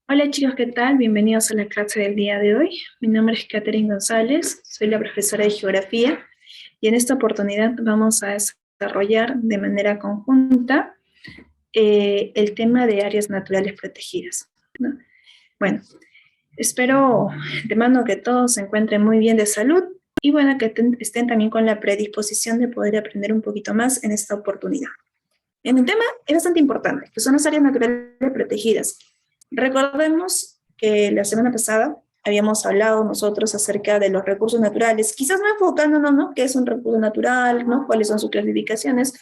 Hola chicos, ¿qué tal? Bienvenidos a la clase del día de hoy. Mi nombre es Catherine González, soy la profesora de Geografía y en esta oportunidad vamos a desarrollar de manera conjunta el tema de áreas naturales protegidas, ¿no? Bueno, espero de mano que todos se encuentren muy bien de salud y bueno, que estén también con la predisposición de poder aprender un poquito más en esta oportunidad. En el tema es bastante importante, que son las áreas naturales protegidas. Recordemos que la semana pasada habíamos hablado nosotros acerca de los recursos naturales, quizás no enfocándonos, ¿no? ¿Qué es un recurso natural, ¿no? ¿Cuáles son sus clasificaciones?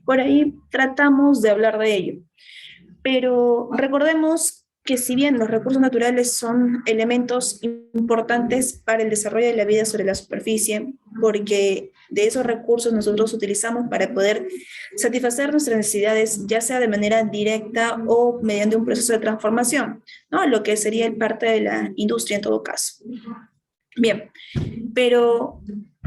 Por ahí tratamos de hablar de ello. Pero recordemos que si bien los recursos naturales son elementos importantes para el desarrollo de la vida sobre la superficie, porque de esos recursos nosotros utilizamos para poder satisfacer nuestras necesidades, ya sea de manera directa o mediante un proceso de transformación, ¿no? Lo que sería el parte de la industria en todo caso. Bien, pero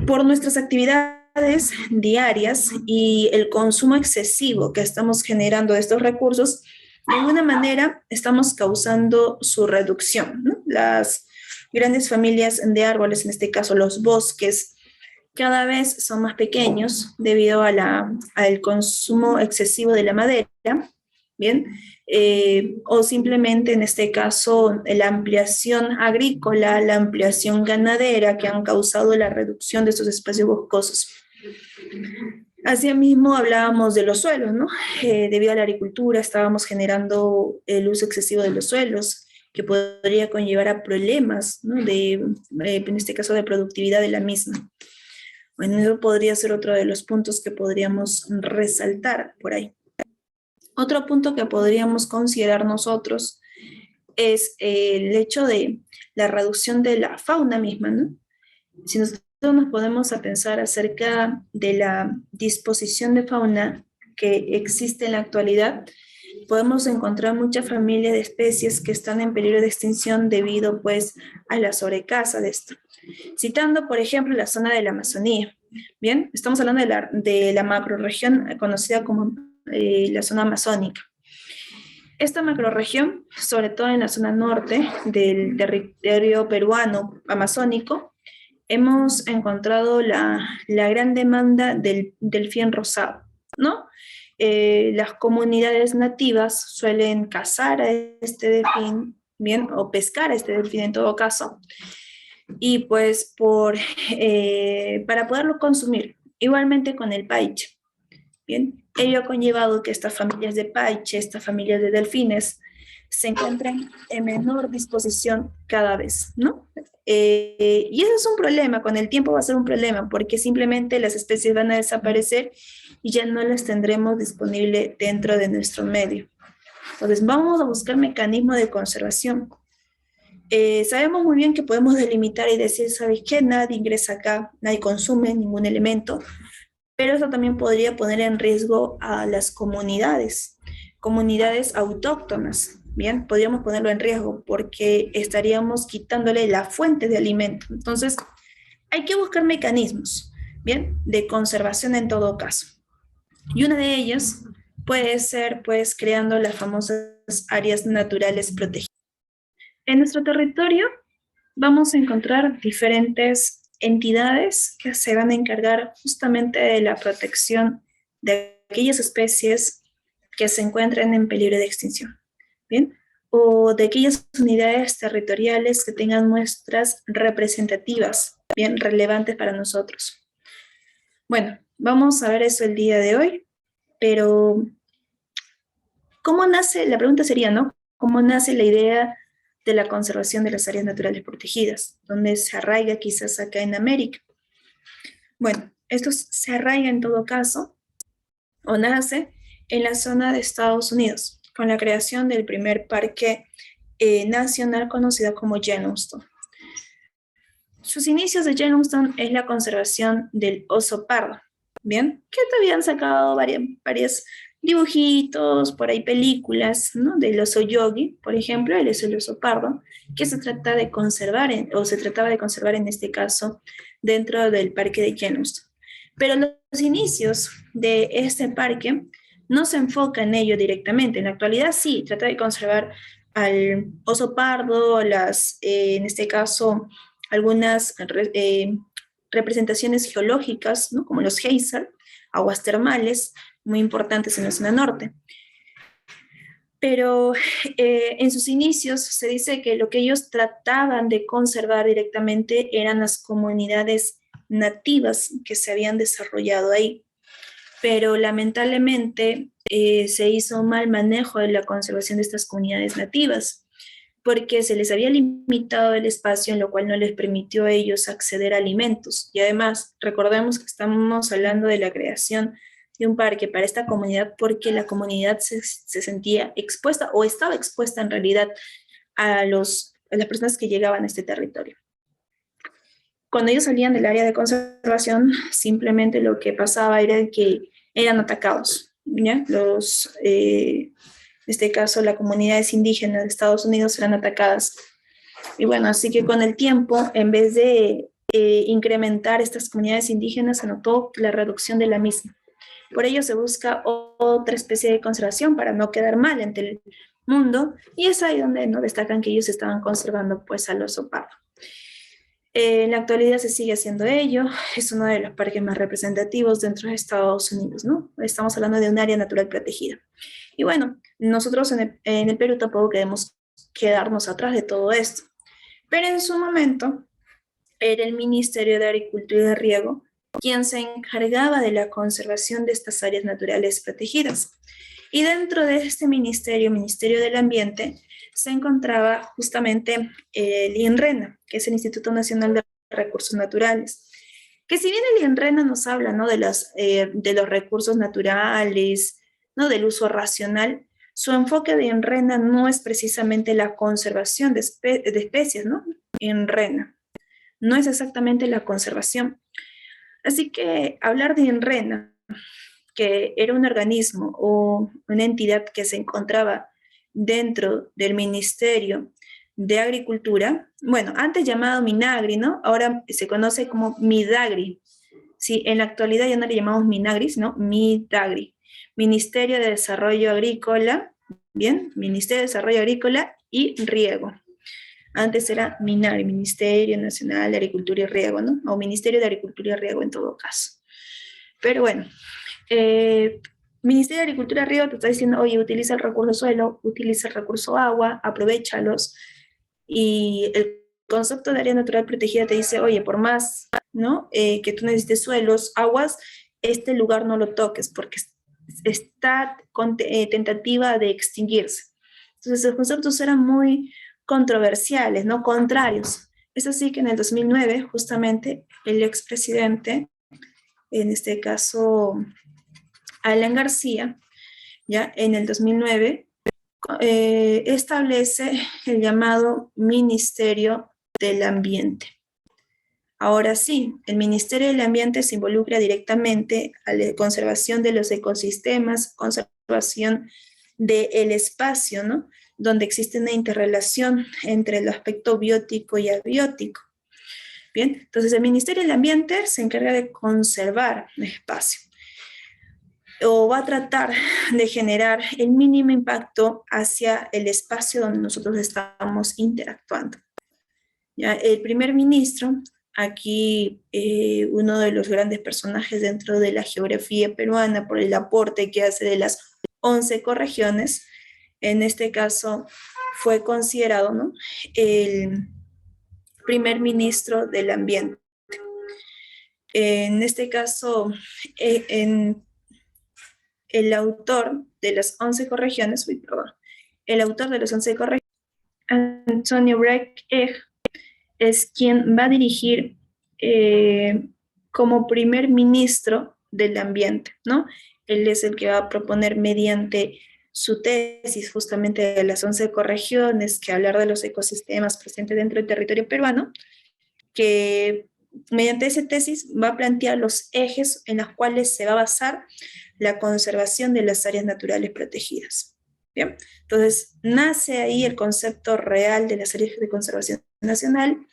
por nuestras actividades diarias y el consumo excesivo que estamos generando de estos recursos, de alguna manera estamos causando su reducción, ¿no? Las grandes familias de árboles, en este caso los bosques, cada vez son más pequeños debido al consumo excesivo de la madera, ¿bien? O simplemente en este caso la ampliación agrícola, la ampliación ganadera que han causado la reducción de estos espacios boscosos. Asimismo hablábamos de los suelos, ¿no? Debido a la agricultura estábamos generando el uso excesivo de los suelos, que podría conllevar a problemas, ¿no? En este caso de productividad de la misma. Bueno, eso podría ser otro de los puntos que podríamos resaltar por ahí. Otro punto que podríamos considerar nosotros es el hecho de la reducción de la fauna misma, ¿no? Si nosotros nos podemos a pensar acerca de la disposición de fauna que existe en la actualidad, podemos encontrar muchas familias de especies que están en peligro de extinción debido pues a la sobrecaza de esto. Citando, por ejemplo, la zona de la Amazonía. Bien, estamos hablando de la macroregión conocida como la zona amazónica. Esta macroregión, sobre todo en la zona norte del territorio peruano amazónico, hemos encontrado la gran demanda del delfín rosado, ¿no? Las comunidades nativas suelen cazar a este delfín, bien, o pescar a este delfín en todo caso, y pues para poderlo consumir, igualmente con el paiche. Bien, ello ha conllevado que estas familias de paiche, estas familias de delfines, se encuentren en menor disposición cada vez, ¿no? Y eso es un problema, con el tiempo va a ser un problema, porque simplemente las especies van a desaparecer y ya no las tendremos disponible dentro de nuestro medio. Entonces, vamos a buscar mecanismos de conservación. Sabemos muy bien que podemos delimitar y decir, ¿sabes qué? Nadie ingresa acá, nadie consume ningún elemento, pero eso también podría poner en riesgo a las comunidades autóctonas, ¿bien? Podríamos ponerlo en riesgo porque estaríamos quitándole la fuente de alimento. Entonces, hay que buscar mecanismos, ¿bien? De conservación en todo caso. Y una de ellas puede ser, pues, creando las famosas áreas naturales protegidas. En nuestro territorio vamos a encontrar diferentes entidades que se van a encargar justamente de la protección de aquellas especies que se encuentran en peligro de extinción, ¿bien? O de aquellas unidades territoriales que tengan muestras representativas, bien relevantes para nosotros. Bueno, vamos a ver eso el día de hoy, pero ¿cómo nace? La pregunta sería, ¿no? ¿Cómo nace la idea de la conservación de las áreas naturales protegidas? ¿Dónde se arraiga quizás acá en América? Bueno, esto se arraiga en todo caso o nace en la zona de Estados Unidos, con la creación del primer parque nacional conocido como Yellowstone. Sus inicios de Yellowstone es la conservación del oso pardo, ¿bien? Que te habían sacado varias dibujitos, por ahí películas, ¿no? Del oso yogi, por ejemplo, él es el oso pardo, que se trata de conservar, o se trataba de conservar en este caso, dentro del parque de Yellowstone. Pero los inicios de este parque no se enfoca en ello directamente. En la actualidad sí, trata de conservar al oso pardo, en este caso, algunas representaciones geológicas, ¿no? Como los geysers, aguas termales, muy importantes en la zona norte. Pero en sus inicios se dice que lo que ellos trataban de conservar directamente eran las comunidades nativas que se habían desarrollado ahí. Pero lamentablemente se hizo un mal manejo de la conservación de estas comunidades nativas, porque se les había limitado el espacio, en lo cual no les permitió a ellos acceder a alimentos. Y además, recordemos que estamos hablando de la creación de un parque para esta comunidad porque la comunidad se sentía expuesta o estaba expuesta en realidad a las personas que llegaban a este territorio. Cuando ellos salían del área de conservación, simplemente lo que pasaba era que eran atacados, ¿ya? En este caso, las comunidades indígenas de Estados Unidos eran atacadas. Y bueno, así que con el tiempo, en vez de incrementar estas comunidades indígenas, se notó la reducción de la misma. Por ello se busca otra especie de conservación para no quedar mal ante el mundo, y es ahí donde no destacan que ellos estaban conservando pues al oso pardo. En la actualidad se sigue haciendo ello, es uno de los parques más representativos dentro de Estados Unidos, ¿no? Estamos hablando de un área natural protegida. Y bueno, nosotros en el Perú tampoco queremos quedarnos atrás de todo esto. Pero en su momento era el Ministerio de Agricultura y de Riego quien se encargaba de la conservación de estas áreas naturales protegidas. Y dentro de este ministerio, Ministerio del Ambiente, se encontraba justamente el INRENA, que es el Instituto Nacional de Recursos Naturales. Que si bien el INRENA nos habla, ¿no?, de los recursos naturales, ¿no?, del uso racional, su enfoque de INRENA no es precisamente la conservación de especies, ¿no? INRENA no es exactamente la conservación. Así que hablar de INRENA, que era un organismo o una entidad que se encontraba dentro del Ministerio de Agricultura, bueno, antes llamado Minagri, ¿no? Ahora se conoce como Midagri. Sí, en la actualidad ya no le llamamos Minagri, sino Midagri. Ministerio de Desarrollo Agrícola, bien, Ministerio de Desarrollo Agrícola y Riego. Antes era MINARI, Ministerio Nacional de Agricultura y Riego, ¿no? O Ministerio de Agricultura y Riego en todo caso. Pero bueno, Ministerio de Agricultura y Riego te está diciendo, oye, utiliza el recurso suelo, utiliza el recurso agua, aprovéchalos. Y el concepto de área natural protegida te dice, oye, por más, ¿no?, que tú necesites suelos, aguas, este lugar no lo toques porque está con tentativa de extinguirse. Entonces los conceptos eran muy controversiales, ¿no?, contrarios. Es así que en el 2009, justamente, el expresidente, en este caso Alan García, ya en el 2009, establece el llamado Ministerio del Ambiente. Ahora sí, el Ministerio del Ambiente se involucra directamente a la conservación de los ecosistemas, conservación del espacio, ¿no?, donde existe una interrelación entre el aspecto biótico y abiótico. Bien, entonces el Ministerio del Ambiente se encarga de conservar el espacio o va a tratar de generar el mínimo impacto hacia el espacio donde nosotros estamos interactuando. ¿Ya? El primer ministro, aquí uno de los grandes personajes dentro de la geografía peruana por el aporte que hace de las 11 ecorregiones, en este caso fue considerado, ¿no?, el primer ministro del ambiente. En este caso, el autor de las 11 ecorregiones, el autor de las 11 ecorregiones, Antonio Breck es quien va a dirigir como primer ministro del ambiente, ¿no? Él es el que va a proponer mediante su tesis justamente de las 11 ecorregiones, que hablar de los ecosistemas presentes dentro del territorio peruano, que mediante esa tesis va a plantear los ejes en los cuales se va a basar la conservación de las áreas naturales protegidas. Bien, entonces nace ahí el concepto real de las áreas de conservación nacional.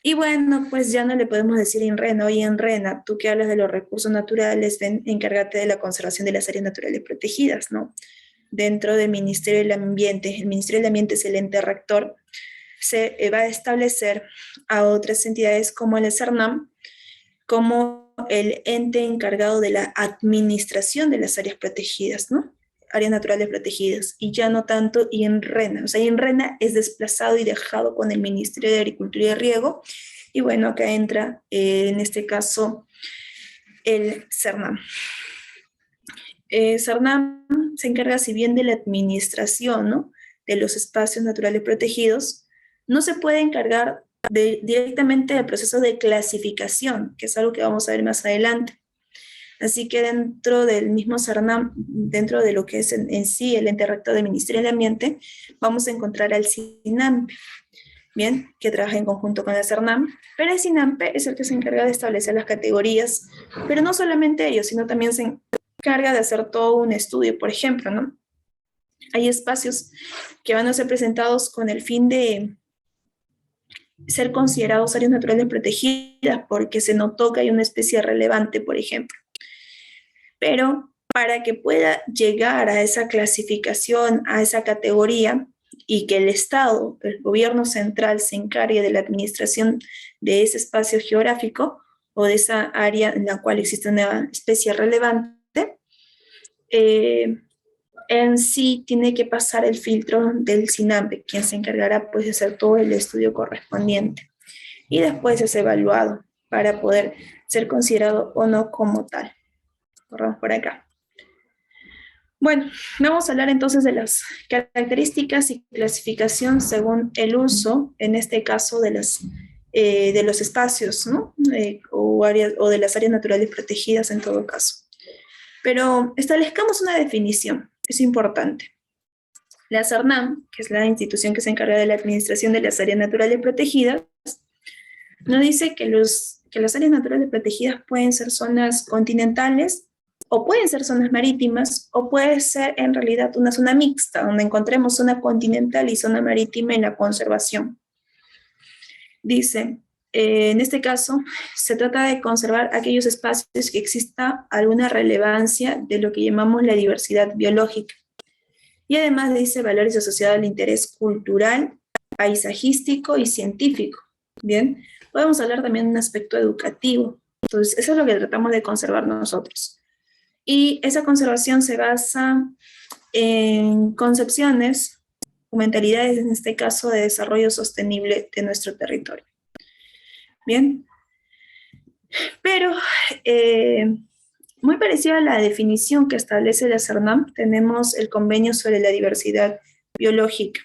Y bueno, pues ya no le podemos decir INRENA, oye INRENA, tú que hablas de los recursos naturales, ven, encárgate de la conservación de las áreas naturales protegidas, ¿no? dentro del Ministerio del Ambiente, el Ministerio del Ambiente es el ente rector, se va a establecer a otras entidades como el CERNAM, como el ente encargado de la administración de las áreas protegidas, ¿no? Áreas naturales protegidas, y ya no tanto INRENA. O sea, INRENA es desplazado y dejado con el Ministerio de Agricultura y Riego, y bueno, acá entra, en este caso, el CERNAM. CERNAM se encarga, si bien de la administración, ¿no?, de los espacios naturales protegidos, no se puede encargar directamente del proceso de clasificación, que es algo que vamos a ver más adelante. Así que dentro del mismo CERNAM, dentro de lo que es en sí el ente rector del Ministerio del Ambiente, vamos a encontrar al SINAMPE, bien, que trabaja en conjunto con la CERNAM, pero el SINAMPE es el que se encarga de establecer las categorías, pero no solamente ellos, sino también se encarga de hacer todo un estudio, por ejemplo, ¿no? Hay espacios que van a ser presentados con el fin de ser considerados áreas naturales protegidas porque se notó que hay una especie relevante, por ejemplo. Pero para que pueda llegar a esa clasificación, a esa categoría, y que el Estado, el gobierno central, se encargue de la administración de ese espacio geográfico o de esa área en la cual existe una especie relevante, en sí tiene que pasar el filtro del SINAMPE, quien se encargará pues de hacer todo el estudio correspondiente. Y después es evaluado para poder ser considerado o no como tal. Corramos por acá. Bueno, vamos a hablar entonces de las características y clasificación según el uso, en este caso de los espacios, ¿no? O de las áreas naturales protegidas en todo caso. Pero establezcamos una definición, es importante. La CERNAM, que es la institución que se encarga de la administración de las áreas naturales protegidas, nos dice que las áreas naturales protegidas pueden ser zonas continentales, o pueden ser zonas marítimas, o puede ser en realidad una zona mixta, donde encontremos zona continental y zona marítima en la conservación. Dice, en este caso, se trata de conservar aquellos espacios que exista alguna relevancia de lo que llamamos la diversidad biológica. Y además dice valores asociados al interés cultural, paisajístico y científico. Bien, podemos hablar también de un aspecto educativo. Entonces, eso es lo que tratamos de conservar nosotros. Y esa conservación se basa en concepciones o mentalidades, en este caso, de desarrollo sostenible de nuestro territorio. Bien, pero muy parecida a la definición que establece la CERNAM, tenemos el Convenio sobre la Diversidad Biológica.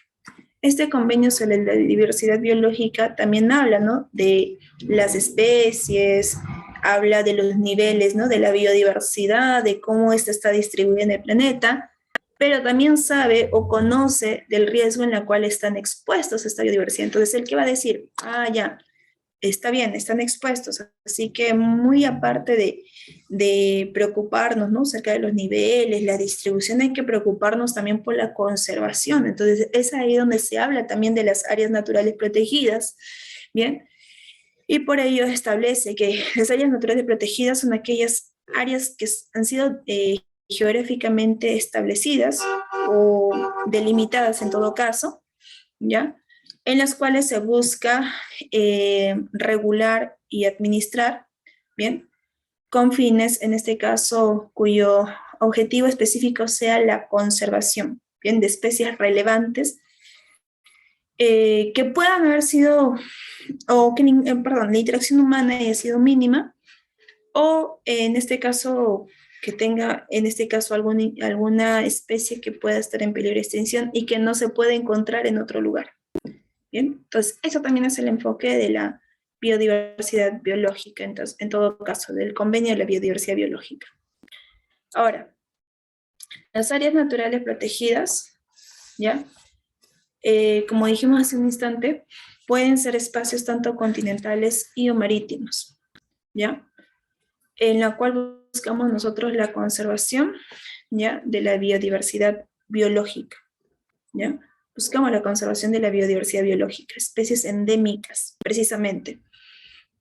Este convenio sobre la diversidad biológica también habla, ¿no?, de las especies, habla de los niveles, ¿no?, de la biodiversidad, de cómo esta está distribuida en el planeta, pero también sabe o conoce del riesgo en el cual están expuestos a esta biodiversidad. Entonces, ¿el qué va a decir? Ya, está bien, están expuestos, así que muy aparte de preocuparnos, ¿no?, acerca de los niveles, la distribución, hay que preocuparnos también por la conservación. Entonces, es ahí donde se habla también de las áreas naturales protegidas, ¿bien? Y por ello establece que las áreas naturales protegidas son aquellas áreas que han sido geográficamente establecidas o delimitadas en todo caso, ¿ya?, en las cuales se busca regular y administrar, ¿bien?, con fines, en este caso, cuyo objetivo específico sea la conservación, ¿bien?, de especies relevantes que puedan haber sido, o que, la interacción humana haya sido mínima, o en este caso, que tenga, en este caso, alguna especie que pueda estar en peligro de extinción y que no se puede encontrar en otro lugar. Bien, entonces eso también es el enfoque de la biodiversidad biológica, entonces, en todo caso, del convenio de la biodiversidad biológica. Ahora, las áreas naturales protegidas, ¿ya? Como dijimos hace un instante, pueden ser espacios tanto continentales y o marítimos, ¿ya?, en la cual buscamos nosotros la conservación, ¿ya?, de la biodiversidad biológica, ¿ya? Buscamos la conservación de la biodiversidad biológica, especies endémicas, precisamente,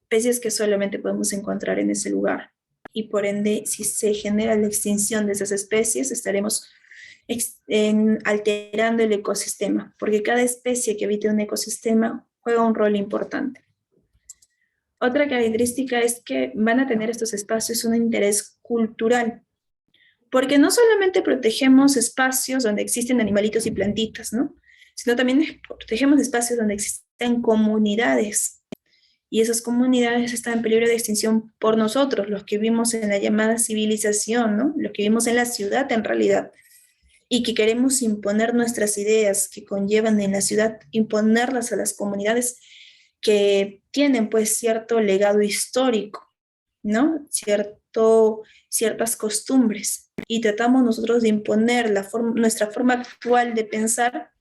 especies que solamente podemos encontrar en ese lugar. Y por ende, si se genera la extinción de esas especies, estaremos alterando el ecosistema, porque cada especie que habita un ecosistema juega un rol importante. Otra característica es que van a tener estos espacios un interés cultural, porque no solamente protegemos espacios donde existen animalitos y plantitas, ¿no? Sino también protegemos espacios donde existen comunidades, y esas comunidades están en peligro de extinción por nosotros, los que vivimos en la llamada civilización, ¿no? Los que vivimos en la ciudad en realidad, y que queremos imponer nuestras ideas que conllevan en la ciudad, imponerlas a las comunidades que tienen pues cierto legado histórico, ¿no? Ciertas costumbres, y tratamos nosotros de imponer nuestra forma actual de pensar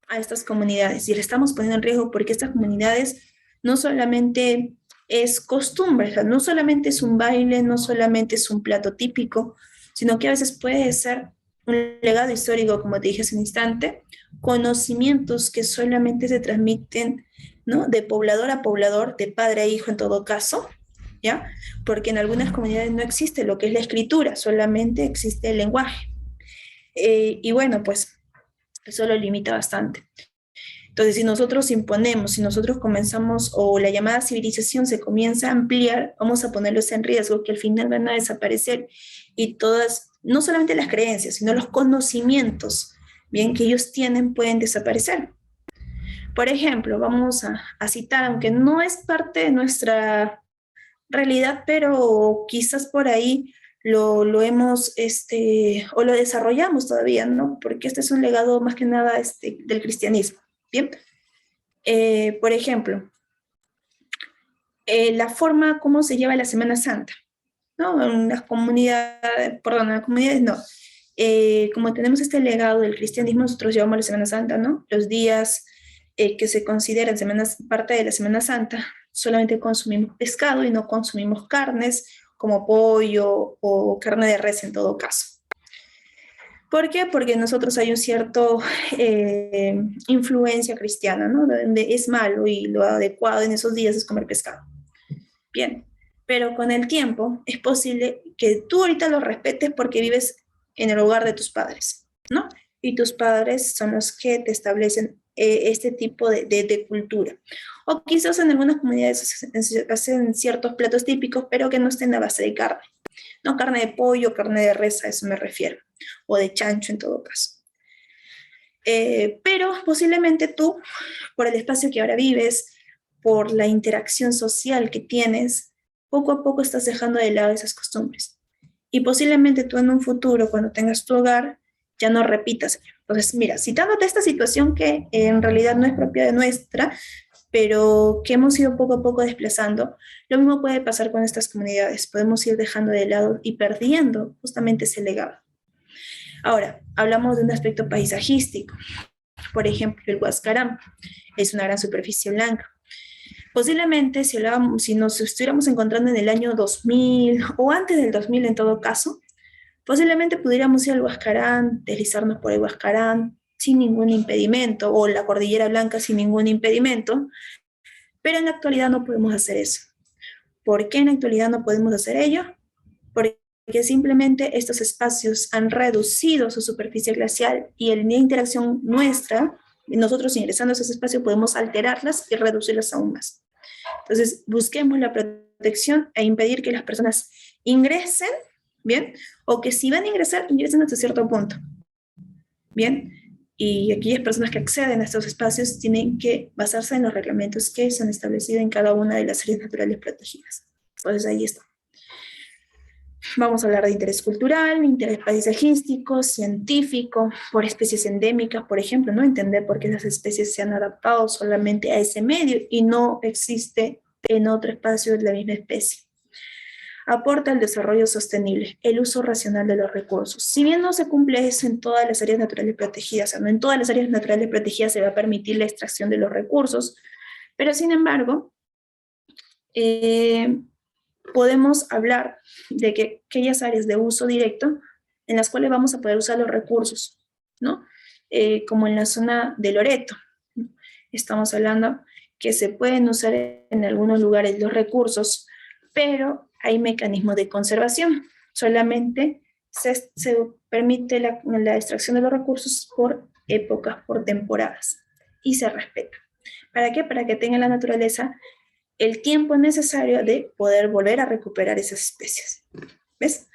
a estas comunidades, y le estamos poniendo en riesgo porque estas comunidades no solamente es costumbre, o sea, no solamente es un baile, no solamente es un plato típico, sino que a veces puede ser un legado histórico, como te dije hace un instante, conocimientos que solamente se transmiten, ¿no? De poblador a poblador, de padre a hijo en todo caso, ¿ya? Porque en algunas comunidades no existe lo que es la escritura, solamente existe el lenguaje. Y bueno, pues eso lo limita bastante. Entonces, si nosotros imponemos, si nosotros comenzamos, o la llamada civilización se comienza a ampliar, vamos a ponerlos en riesgo, que al final van a desaparecer, y todas, no solamente las creencias, sino los conocimientos, bien, que ellos tienen, pueden desaparecer. Por ejemplo, vamos a citar, aunque no es parte de nuestra realidad, pero quizás por ahí lo hemos, o lo desarrollamos todavía, ¿no? Porque este es un legado más que nada del cristianismo, ¿bien? Por ejemplo, la forma como se lleva la Semana Santa, ¿no? En las comunidades, perdón, en las comunidades no. Como tenemos este legado del cristianismo, nosotros llevamos la Semana Santa, ¿no? Los días que se consideran parte de la Semana Santa, solamente consumimos pescado y no consumimos carnes como pollo o carne de res en todo caso. ¿Por qué? Porque nosotros hay un cierto influencia cristiana, ¿no? Donde es malo y lo adecuado en esos días es comer pescado. Bien, pero con el tiempo es posible que tú ahorita lo respetes porque vives en el hogar de tus padres, ¿no? Y tus padres son los que te establecen este tipo de cultura. O quizás en algunas comunidades hacen ciertos platos típicos, pero que no estén a base de carne, no carne de pollo, carne de res, a eso me refiero, o de chancho en todo caso. Pero posiblemente tú, por el espacio que ahora vives, por la interacción social que tienes, poco a poco estás dejando de lado esas costumbres. Y posiblemente tú en un futuro, cuando tengas tu hogar, ya no repitas. Entonces, mira, citándote esta situación que en realidad no es propia de nuestra, pero que hemos ido poco a poco desplazando, lo mismo puede pasar con estas comunidades. Podemos ir dejando de lado y perdiendo justamente ese legado. Ahora, hablamos de un aspecto paisajístico. Por ejemplo, el Huascarán es una gran superficie blanca. Posiblemente si nos estuviéramos encontrando en el año 2000 o antes del 2000 en todo caso, posiblemente pudiéramos ir al Huascarán, deslizarnos por el Huascarán sin ningún impedimento, o la Cordillera Blanca sin ningún impedimento, pero en la actualidad no podemos hacer eso. ¿Por qué en la actualidad no podemos hacer ello? Porque simplemente estos espacios han reducido su superficie glacial, y en la interacción nuestra, nosotros ingresando a esos espacios podemos alterarlas y reducirlas aún más. Entonces, busquemos la protección e impedir que las personas ingresen, ¿bien? O que si van a ingresar, ingresen hasta cierto punto, ¿bien? Y aquellas personas que acceden a estos espacios tienen que basarse en los reglamentos que se han establecido en cada una de las áreas naturales protegidas. Entonces, ahí está. Vamos a hablar de interés cultural, interés paisajístico, científico, por especies endémicas, por ejemplo, ¿no? Entender por qué esas especies se han adaptado solamente a ese medio y no existe en otro espacio de la misma especie. Aporta el desarrollo sostenible, el uso racional de los recursos. Si bien no se cumple eso en todas las áreas naturales protegidas, o sea, no en todas las áreas naturales protegidas se va a permitir la extracción de los recursos, pero sin embargo, podemos hablar de que aquellas áreas de uso directo en las cuales vamos a poder usar los recursos, ¿no? Como en la zona de Loreto, ¿no? Estamos hablando que se pueden usar en algunos lugares los recursos, pero hay mecanismos de conservación, solamente se permite la extracción de los recursos por épocas, por temporadas, y se respeta. ¿Para qué? Para que tenga la naturaleza el tiempo necesario de poder volver a recuperar esas especies. ¿Ves?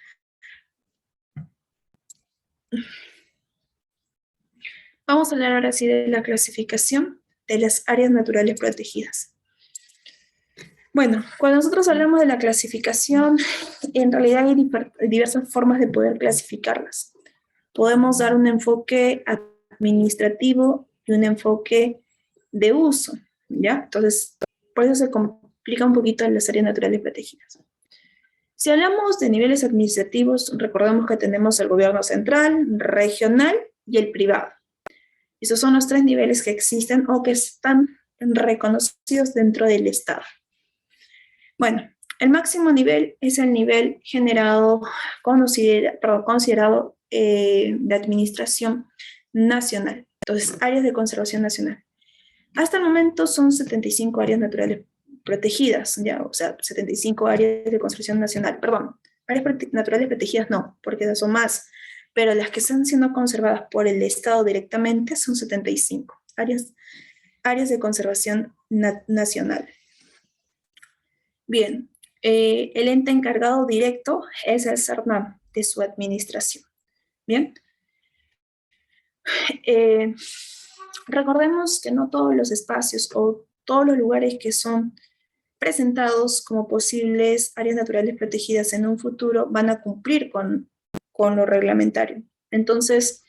Vamos a hablar ahora sí de la clasificación de las áreas naturales protegidas. Bueno, cuando nosotros hablamos de la clasificación, en realidad hay diversas formas de poder clasificarlas. Podemos dar un enfoque administrativo y un enfoque de uso, ¿ya? Entonces, por eso se complica un poquito las áreas naturales protegidas. Si hablamos de niveles administrativos, recordemos que tenemos el gobierno central, regional y el privado. Esos son los 3 niveles que existen o que están reconocidos dentro del Estado. Bueno, el máximo nivel es el nivel considerado de administración nacional. Entonces, áreas de conservación nacional. Hasta el momento son 75 áreas naturales protegidas, ya, o sea, 75 áreas de conservación nacional, perdón, áreas naturales protegidas no, porque son más, pero las que están siendo conservadas por el Estado directamente son 75 áreas de conservación nacional. Bien, el ente encargado directo es el CERNAM de su administración. Bien. Recordemos que no todos los espacios o todos los lugares que son presentados como posibles áreas naturales protegidas en un futuro van a cumplir con lo reglamentario. Entonces,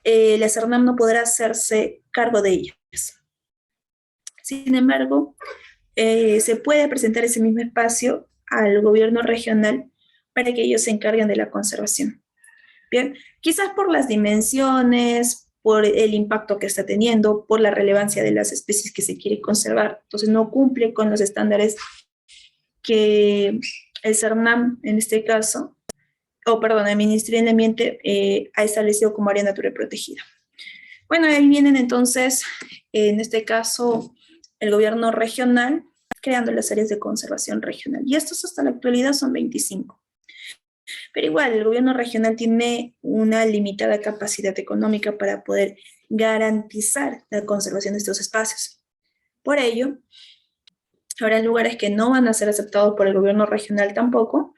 la CERNAM no podrá hacerse cargo de ellas. Sin embargo, se puede presentar ese mismo espacio al gobierno regional para que ellos se encarguen de la conservación. Bien, quizás por las dimensiones, por el impacto que está teniendo, por la relevancia de las especies que se quiere conservar. Entonces no cumple con los estándares que el CERNAM, en este caso, el Ministerio del Ambiente ha establecido como área natural protegida. Bueno, ahí vienen entonces, en este caso, el gobierno regional, creando las áreas de conservación regional. Y estos hasta la actualidad son 25. Pero igual, el gobierno regional tiene una limitada capacidad económica para poder garantizar la conservación de estos espacios. Por ello, habrá lugares que no van a ser aceptados por el gobierno regional tampoco,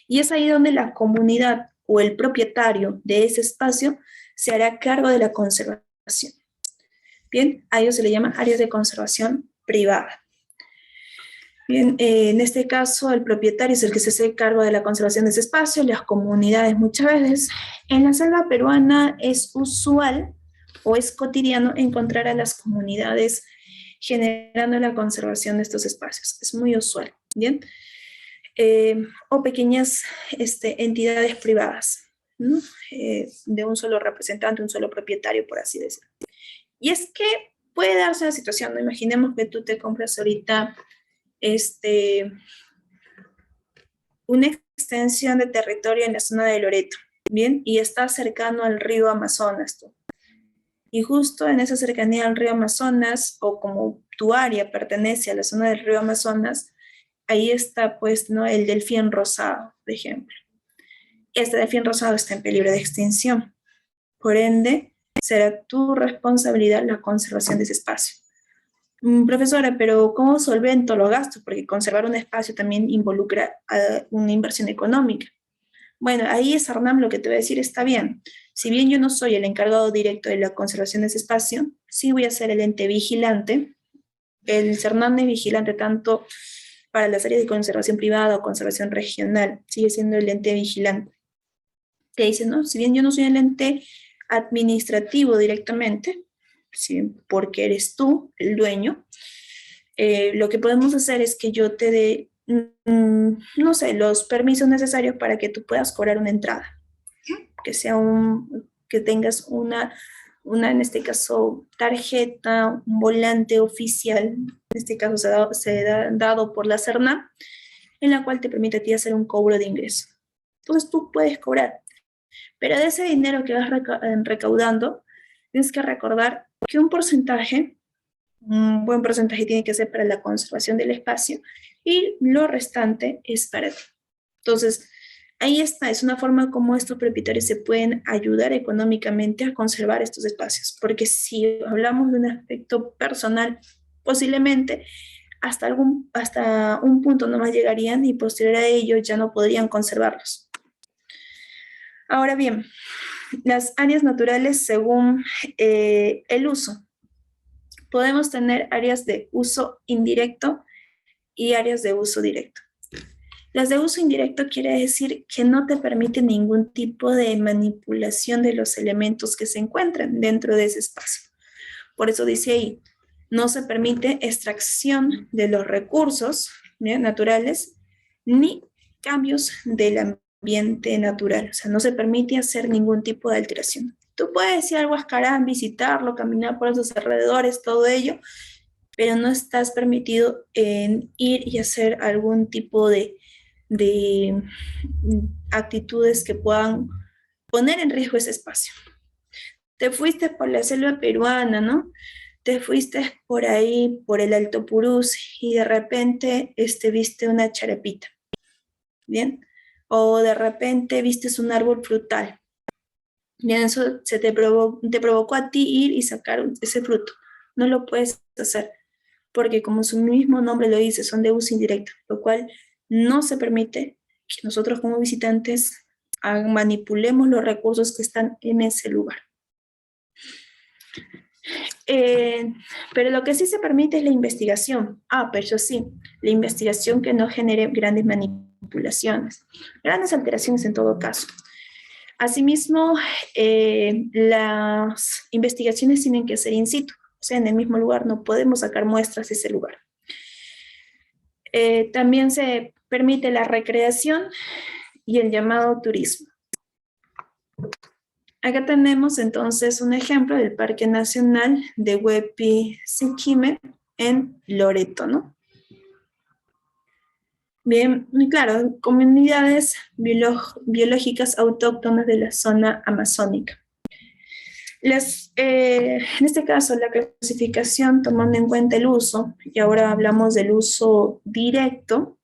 y es ahí donde la comunidad o el propietario de ese espacio se hará cargo de la conservación. Bien, a ello se le llama áreas de conservación privada. Bien, en este caso el propietario es el que se hace cargo de la conservación de ese espacio, las comunidades muchas veces. En la selva peruana es usual o es cotidiano encontrar a las comunidades generando la conservación de estos espacios. Es muy usual, ¿bien? O pequeñas entidades privadas, ¿no? De un solo representante, un solo propietario, por así decirlo. Y es que puede darse la situación, ¿no? Imaginemos que tú te compras ahorita una extensión de territorio en la zona de Loreto, ¿bien? Y está cercano al río Amazonas, tú. Y justo en esa cercanía al río Amazonas, o como tu área pertenece a la zona del río Amazonas, ahí está, pues, ¿no? El delfín rosado, por ejemplo. Este delfín rosado está en peligro de extinción. Por ende, será tu responsabilidad la conservación de ese espacio. Profesora, pero ¿cómo solvento los gastos? Porque conservar un espacio también involucra una inversión económica. Bueno, ahí es CERNAM lo que te voy a decir está bien. Si bien yo no soy el encargado directo de la conservación de ese espacio, sí voy a ser el ente vigilante. El CERNAM es vigilante tanto para las áreas de conservación privada o conservación regional. Sigue siendo el ente vigilante. Que dice, ¿no? Si bien yo no soy el ente administrativo directamente, ¿sí? Porque eres tú el dueño, lo que podemos hacer es que yo te dé, no sé, los permisos necesarios para que tú puedas cobrar una entrada, ¿no? Que tengas en este caso, tarjeta, un volante oficial, en este caso dado por la CERNAM, en la cual te permite a ti hacer un cobro de ingreso. Entonces tú puedes cobrar, pero de ese dinero que vas recaudando, tienes que recordar que un buen porcentaje tiene que ser para la conservación del espacio y lo restante es para ti. Entonces, ahí está, es una forma como estos propietarios se pueden ayudar económicamente a conservar estos espacios, porque si hablamos de un aspecto personal, posiblemente hasta un punto nomás llegarían y posterior a ello ya no podrían conservarlos. Ahora bien, las áreas naturales según el uso. Podemos tener áreas de uso indirecto y áreas de uso directo. Las de uso indirecto quiere decir que no te permite ningún tipo de manipulación de los elementos que se encuentran dentro de ese espacio. Por eso dice ahí, no se permite extracción de los recursos, ¿bien?, naturales, ni cambios del ambiente natural. O sea, no se permite hacer ningún tipo de alteración. Tú puedes ir al Huascarán, visitarlo, caminar por sus alrededores, todo ello, pero no estás permitido en ir y hacer algún tipo de actitudes que puedan poner en riesgo ese espacio. Te fuiste por la selva peruana, ¿no? Te fuiste por ahí, por el Alto Purús, y de repente viste una charapita, ¿bien? O de repente vistes un árbol frutal. Bien, eso te provocó a ti ir y sacar ese fruto. No lo puedes hacer, porque como su mismo nombre lo dice, son de uso indirecto, lo cual no se permite que nosotros como visitantes manipulemos los recursos que están en ese lugar. Pero lo que sí se permite es la investigación. Pero eso sí, la investigación que no genere grandes manipulaciones, grandes alteraciones en todo caso. Asimismo, las investigaciones tienen que ser in situ, o sea, en el mismo lugar, no podemos sacar muestras de ese lugar. También se permite la recreación y el llamado turismo. Acá tenemos entonces un ejemplo del Parque Nacional de Huepi-Siquime en Loreto, ¿no? Bien, claro, comunidades biológicas autóctonas de la zona amazónica. En este caso, la clasificación, tomando en cuenta el uso, y ahora hablamos del uso directo,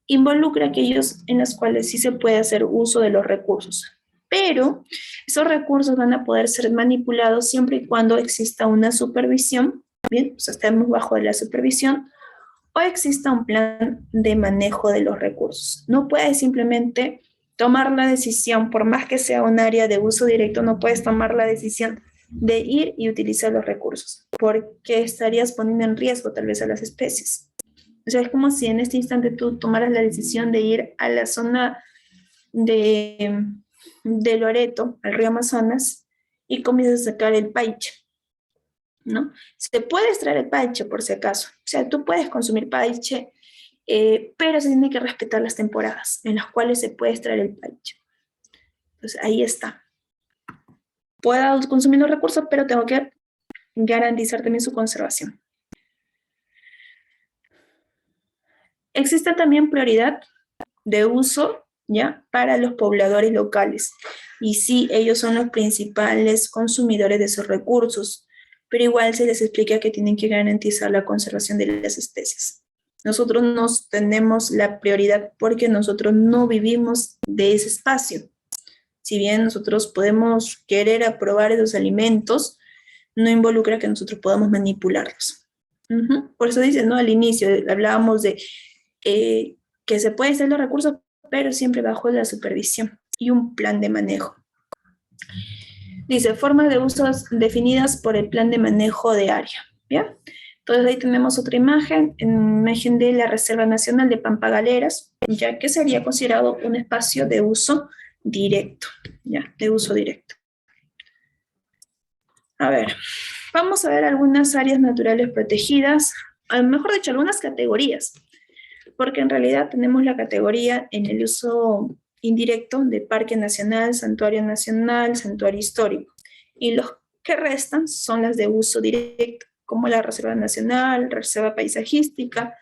involucra aquellos en los cuales sí se puede hacer uso de los recursos, pero esos recursos van a poder ser manipulados siempre y cuando exista una supervisión, bien, o sea, estemos bajo de la supervisión, o exista un plan de manejo de los recursos. No puedes simplemente tomar la decisión, por más que sea un área de uso directo, no puedes tomar la decisión de ir y utilizar los recursos, porque estarías poniendo en riesgo tal vez a las especies. O sea, es como si en este instante tú tomaras la decisión de ir a la zona de Loreto, al río Amazonas, y comienzas a sacar el paiche, ¿no? Se puede extraer el paiche por si acaso. O sea, tú puedes consumir paiche, pero se tiene que respetar las temporadas en las cuales se puede extraer el paiche. Entonces, ahí está. Puedo consumir los recursos, pero tengo que garantizar también su conservación. Existe también prioridad de uso, ¿ya?, para los pobladores locales. Y sí, ellos son los principales consumidores de esos recursos, pero igual se les explica que tienen que garantizar la conservación de las especies. Nosotros nos tenemos la prioridad porque nosotros no vivimos de ese espacio. Si bien nosotros podemos querer aprobar esos alimentos, no involucra que nosotros podamos manipularlos. Por eso dicen, ¿no?, al inicio hablábamos de que se pueden hacer los recursos, pero siempre bajo la supervisión y un plan de manejo. Dice, formas de usos definidas por el plan de manejo de área. ¿Bien? Entonces ahí tenemos otra imagen de la Reserva Nacional de Pampa-Galeras, ya que sería considerado un espacio de uso directo, ¿ya? De uso directo. A ver, vamos a ver algunas áreas naturales protegidas, mejor dicho, algunas categorías, porque en realidad tenemos la categoría en el uso indirecto de Parque Nacional, Santuario Histórico, y los que restan son las de uso directo, como la Reserva Nacional, Reserva Paisajística,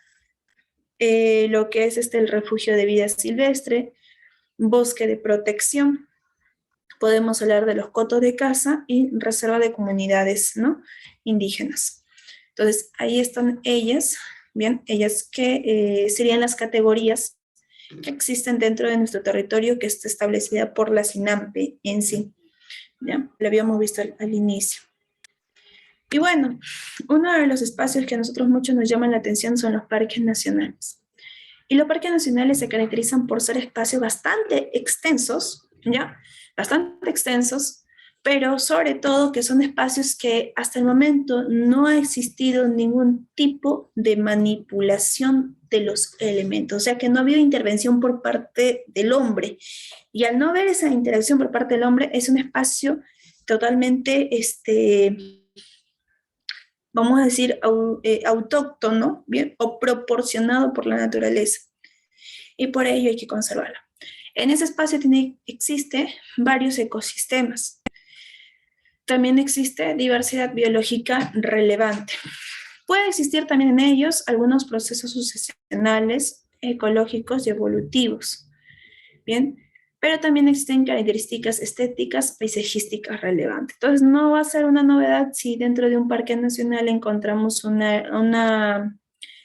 lo que es el Refugio de Vida Silvestre, Bosque de Protección, podemos hablar de los cotos de caza y Reserva de Comunidades, ¿no?, indígenas. Entonces, ahí están ellas, bien, ellas que serían las categorías que existen dentro de nuestro territorio, que está establecida por la SINAMPE en sí. ¿Ya? Lo habíamos visto al inicio. Y bueno, uno de los espacios que a nosotros mucho nos llaman la atención son los parques nacionales. Y los parques nacionales se caracterizan por ser espacios bastante extensos, ¿ya? Bastante extensos, pero sobre todo que son espacios que hasta el momento no ha existido ningún tipo de manipulación de los elementos, o sea que no ha habido intervención por parte del hombre. Y al no haber esa interacción por parte del hombre, es un espacio totalmente, vamos a decir, autóctono, ¿bien? O proporcionado por la naturaleza. Y por ello hay que conservarlo. En ese espacio existe varios ecosistemas. También existe diversidad biológica relevante. Puede existir también en ellos algunos procesos sucesionales, ecológicos y evolutivos. Bien, pero también existen características estéticas, paisajísticas relevantes. Entonces, no va a ser una novedad si dentro de un parque nacional encontramos una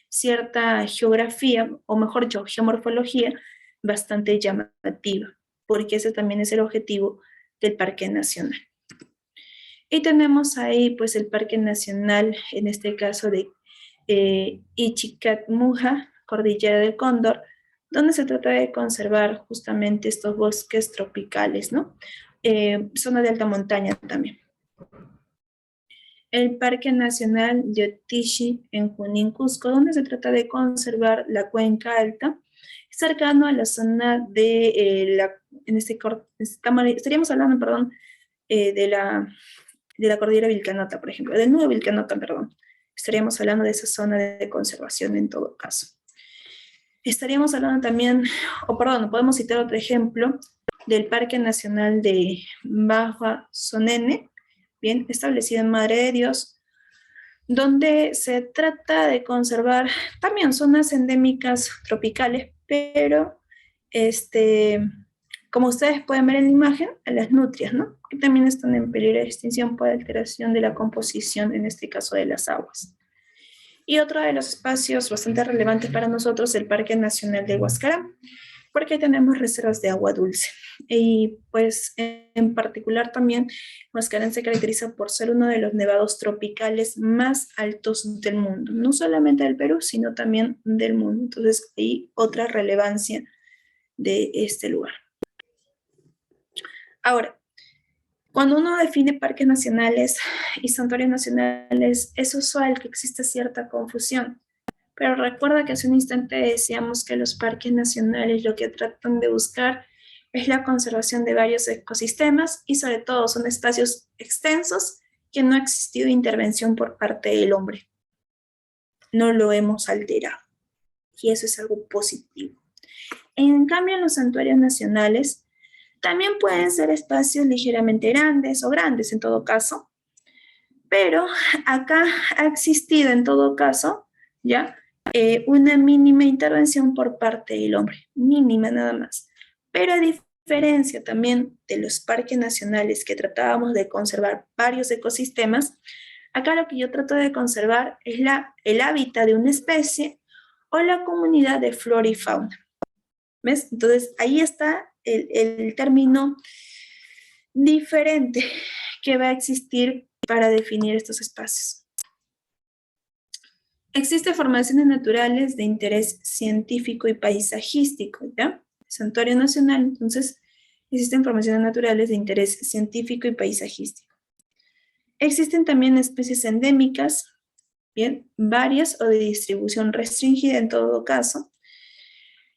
cierta geografía, o mejor dicho, geomorfología bastante llamativa, porque ese también es el objetivo del Parque Nacional. Y tenemos ahí pues el Parque Nacional, en este caso de Ichicatmuja, Cordillera del Cóndor, donde se trata de conservar justamente estos bosques tropicales, ¿no? Zona de alta montaña también. El Parque Nacional Yotishi en Junín, Cusco, donde se trata de conservar la cuenca alta, cercano a la zona de estaríamos hablando, perdón, de la cordillera Vilcanota, por ejemplo, del nudo Vilcanota, perdón. Estaríamos hablando de esa zona de conservación en todo caso. Estaríamos hablando también, podemos citar otro ejemplo del Parque Nacional de Baja Sonene, bien, establecido en Madre de Dios, donde se trata de conservar también zonas endémicas tropicales, pero como ustedes pueden ver en la imagen, a las nutrias, ¿no? Que también están en peligro de extinción por alteración de la composición, en este caso de las aguas. Y otro de los espacios bastante relevantes para nosotros, el Parque Nacional de Huascarán, porque tenemos reservas de agua dulce. Y pues en particular también Huascarán se caracteriza por ser uno de los nevados tropicales más altos del mundo, no solamente del Perú, sino también del mundo. Entonces hay otra relevancia de este lugar. Ahora, cuando uno define parques nacionales y santuarios nacionales, es usual que exista cierta confusión. Pero recuerda que hace un instante decíamos que los parques nacionales lo que tratan de buscar es la conservación de varios ecosistemas y sobre todo son espacios extensos que no ha existido intervención por parte del hombre. No lo hemos alterado y eso es algo positivo. En cambio, en los santuarios nacionales también pueden ser espacios ligeramente grandes o grandes en todo caso, pero acá ha existido en todo caso, ¿ya? Una mínima intervención por parte del hombre, mínima nada más. Pero a diferencia también de los parques nacionales que tratábamos de conservar varios ecosistemas, acá lo que yo trato de conservar es el hábitat de una especie o la comunidad de flora y fauna. ¿Ves? Entonces ahí está el término diferente que va a existir para definir estos espacios. Existen formaciones naturales de interés científico y paisajístico, ¿ya? Santuario Nacional, entonces, existen formaciones naturales de interés científico y paisajístico. Existen también especies endémicas, bien, varias o de distribución restringida en todo caso,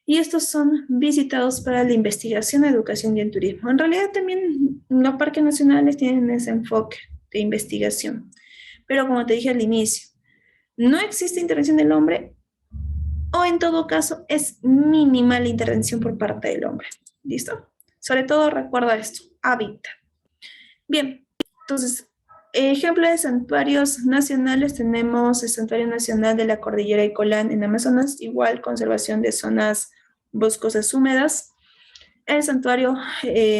y estos son visitados para la investigación, educación y el turismo. En realidad también los parques nacionales tienen ese enfoque de investigación, pero como te dije al inicio, no existe intervención del hombre o en todo caso es mínima la intervención por parte del hombre. ¿Listo? Sobre todo recuerda esto, hábitat. Bien, entonces, ejemplo de santuarios nacionales, tenemos el Santuario Nacional de la Cordillera de Colán en Amazonas, igual conservación de zonas boscosas húmedas. El Santuario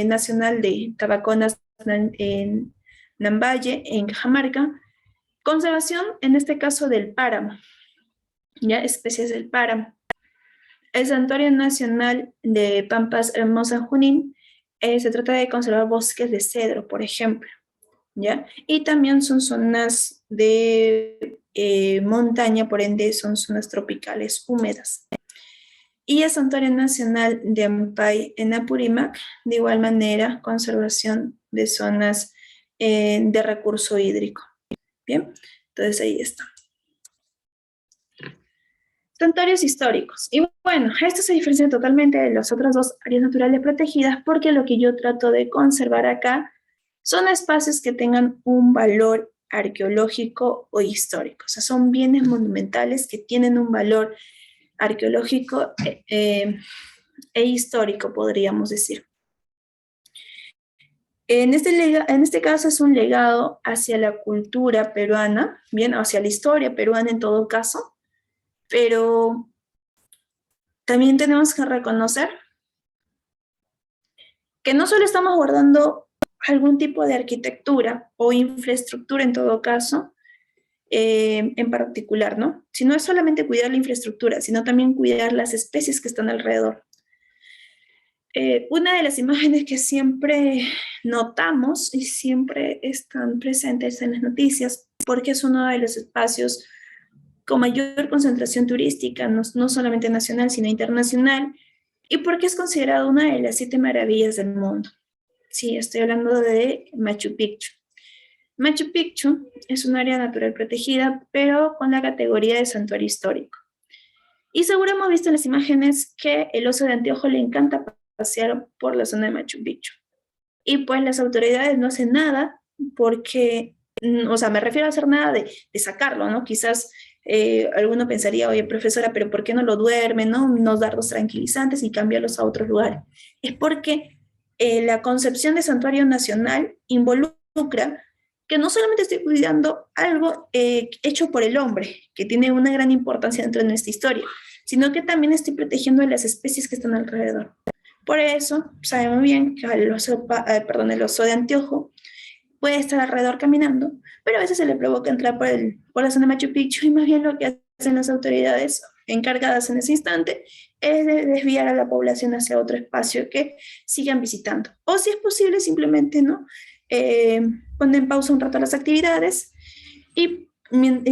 Nacional de Tabaconas en Nambaye, en Cajamarca. Conservación, en este caso, del páramo, ya especies del páramo. El Santuario Nacional de Pampas Hermosas Junín se trata de conservar bosques de cedro, por ejemplo, ¿ya? Y también son zonas de montaña, por ende son zonas tropicales húmedas. Y el Santuario Nacional de Ampay en Apurímac, de igual manera, conservación de zonas de recurso hídrico. Bien, entonces ahí está. Santuarios históricos. Y bueno, esto se diferencia totalmente de las otras dos áreas naturales protegidas porque lo que yo trato de conservar acá son espacios que tengan un valor arqueológico o histórico. O sea, son bienes monumentales que tienen un valor arqueológico e histórico, podríamos decir. En este caso es un legado hacia la cultura peruana, bien, hacia la historia peruana en todo caso, pero también tenemos que reconocer que no solo estamos guardando algún tipo de arquitectura o infraestructura en todo caso, en particular, ¿no? Si no es solamente cuidar la infraestructura, sino también cuidar las especies que están alrededor. Una de las imágenes que siempre notamos y siempre están presentes en las noticias, porque es uno de los espacios con mayor concentración turística, no solamente nacional, sino internacional, y porque es considerado una de las 7 maravillas del mundo. Sí, estoy hablando de Machu Picchu. Machu Picchu es un área natural protegida, pero con la categoría de santuario histórico. Y seguro hemos visto en las imágenes que el oso de anteojo le encanta pasear por la zona de Machu Picchu. Y pues las autoridades no hacen nada porque, o sea, me refiero a hacer nada de sacarlo, ¿no? Quizás alguno pensaría, oye, profesora, pero ¿por qué no lo duermen, no? No darlos tranquilizantes y cambiarlos a otro lugar. Es porque la concepción de santuario nacional involucra que no solamente estoy cuidando algo hecho por el hombre, que tiene una gran importancia dentro de nuestra historia, sino que también estoy protegiendo a las especies que están alrededor. Por eso, sabemos bien que el oso de anteojo puede estar alrededor caminando, pero a veces se le provoca entrar por la zona de Machu Picchu y más bien lo que hacen las autoridades encargadas en ese instante es de desviar a la población hacia otro espacio que sigan visitando. O si es posible, simplemente no ponen pausa un rato las actividades y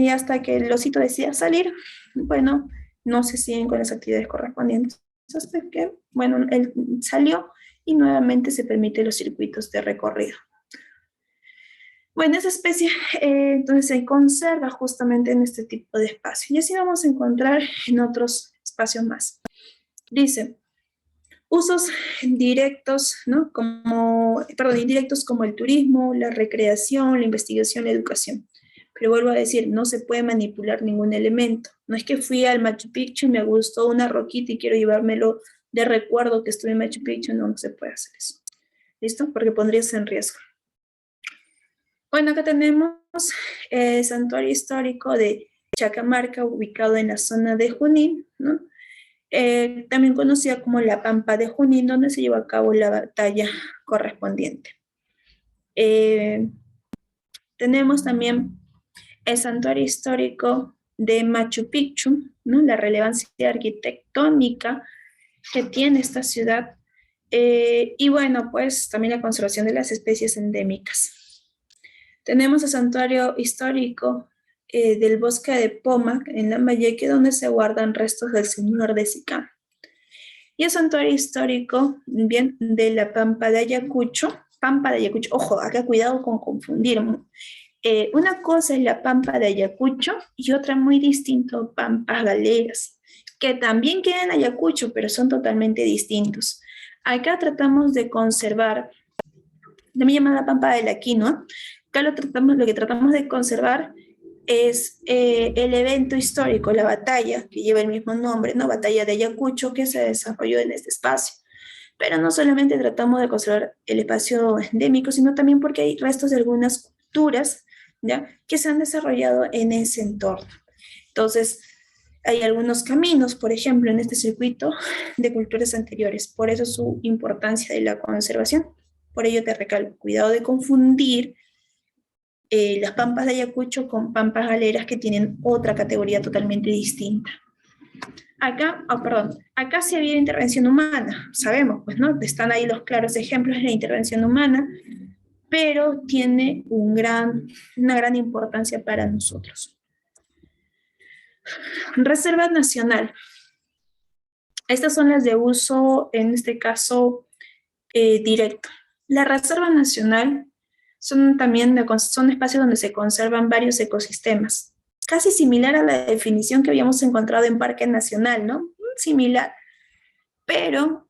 hasta que el osito decida salir, bueno, no se siguen con las actividades correspondientes. Hasta que, bueno, él salió y nuevamente se permite los circuitos de recorrido. Bueno, esa especie entonces se conserva justamente en este tipo de espacio y así vamos a encontrar en otros espacios más. Dice, usos directos, ¿no? Indirectos como el turismo, la recreación, la investigación, la educación. Pero vuelvo a decir, no se puede manipular ningún elemento. No es que fui al Machu Picchu y me gustó una roquita y quiero llevármelo de recuerdo que estuve en Machu Picchu. No, no se puede hacer eso. ¿Listo? Porque pondrías en riesgo. Bueno, acá tenemos el santuario histórico de Chacamarca, ubicado en la zona de Junín, ¿no? También conocida como la Pampa de Junín, donde se llevó a cabo la batalla correspondiente. Tenemos también el santuario histórico de Machu Picchu, ¿no? La relevancia arquitectónica que tiene esta ciudad, y bueno, pues también la conservación de las especies endémicas. Tenemos el santuario histórico del bosque de Pomac en Lambayeque, donde se guardan restos del señor de Sicán. Y el santuario histórico, bien, de la Pampa de Ayacucho, ojo, acá cuidado con confundir. Una cosa es la Pampa de Ayacucho y otra muy distinto, Pampas Galeras, que también quedan en Ayacucho, pero son totalmente distintos. Acá tratamos de conservar, también llamada Pampa de la Quinoa, acá lo que tratamos de conservar es el evento histórico, la batalla que lleva el mismo nombre, ¿no? Batalla de Ayacucho, que se desarrolló en este espacio. Pero no solamente tratamos de conservar el espacio endémico, sino también porque hay restos de algunas culturas, ¿ya?, que se han desarrollado en ese entorno. Entonces, hay algunos caminos, por ejemplo, en este circuito de culturas anteriores. Por eso su importancia de la conservación. Por ello te recalco, cuidado de confundir las pampas de Ayacucho con pampas galeras que tienen otra categoría totalmente distinta. Acá sí había intervención humana, sabemos, pues, ¿no? Están ahí los claros ejemplos de la intervención humana, pero tiene una gran importancia para nosotros. Reserva nacional. Estas son las de uso, en este caso, directo. La Reserva Nacional son son espacios donde se conservan varios ecosistemas, casi similar a la definición que habíamos encontrado en Parque Nacional, ¿no? Similar, pero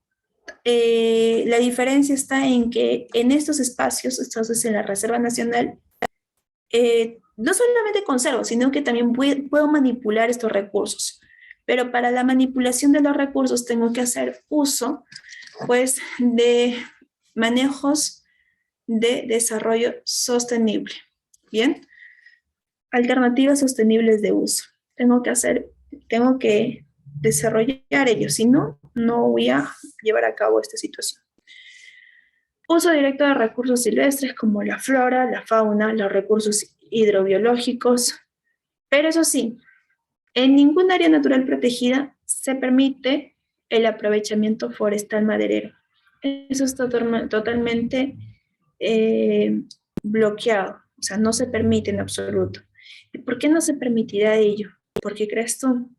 la diferencia está en que en estos espacios, entonces en la Reserva Nacional, no solamente conservo, sino que también puedo manipular estos recursos. Pero para la manipulación de los recursos tengo que hacer uso, pues, de manejos de desarrollo sostenible. Bien, alternativas sostenibles de uso. Tengo que desarrollar ellos, si no, no voy a llevar a cabo esta situación. Uso directo de recursos silvestres como la flora, la fauna, los recursos hidrobiológicos, pero eso sí, en ningún área natural protegida se permite el aprovechamiento forestal maderero. Eso está totalmente bloqueado, o sea, no se permite en absoluto. ¿Y por qué no se permitirá ello? ¿Por qué crees tú?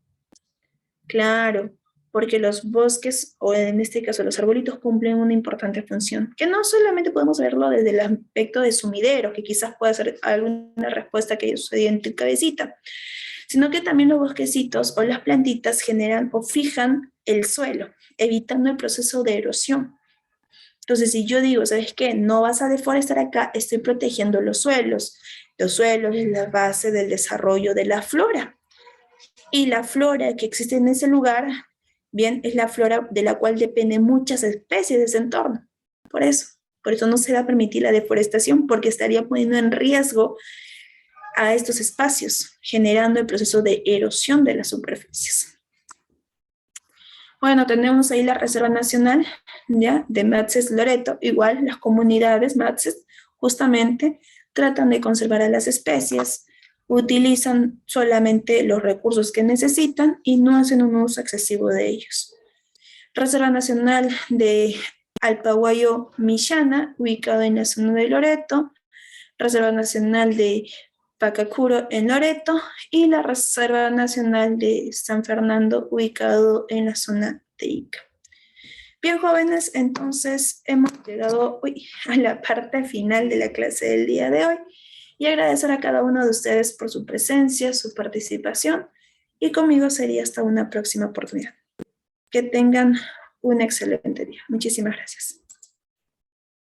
Claro, porque los bosques, o en este caso los arbolitos, cumplen una importante función, que no solamente podemos verlo desde el aspecto de sumidero, que quizás pueda ser alguna respuesta que sucedió en tu cabecita, sino que también los bosquecitos o las plantitas generan o fijan el suelo, evitando el proceso de erosión. Entonces, si yo digo, ¿sabes qué? No vas a deforestar acá, estoy protegiendo los suelos. Los suelos es la base del desarrollo de la flora. Y la flora que existe en ese lugar, bien, es la flora de la cual dependen muchas especies de ese entorno. Por eso no se va a permitir la deforestación, porque estaría poniendo en riesgo a estos espacios, generando el proceso de erosión de las superficies. Bueno, tenemos ahí la Reserva Nacional, ¿ya? De Matses Loreto. Igual las comunidades Matses justamente tratan de conservar a las especies, utilizan solamente los recursos que necesitan y no hacen un uso excesivo de ellos. Reserva Nacional de Alpaguayo Millana, ubicado en la zona de Loreto. Reserva Nacional de Pacacuro en Loreto y la Reserva Nacional de San Fernando, ubicado en la zona de Ica. Bien, jóvenes, entonces hemos llegado a la parte final de la clase del día de hoy y agradecer a cada uno de ustedes por su presencia, su participación, y conmigo sería hasta una próxima oportunidad. Que tengan un excelente día. Muchísimas gracias.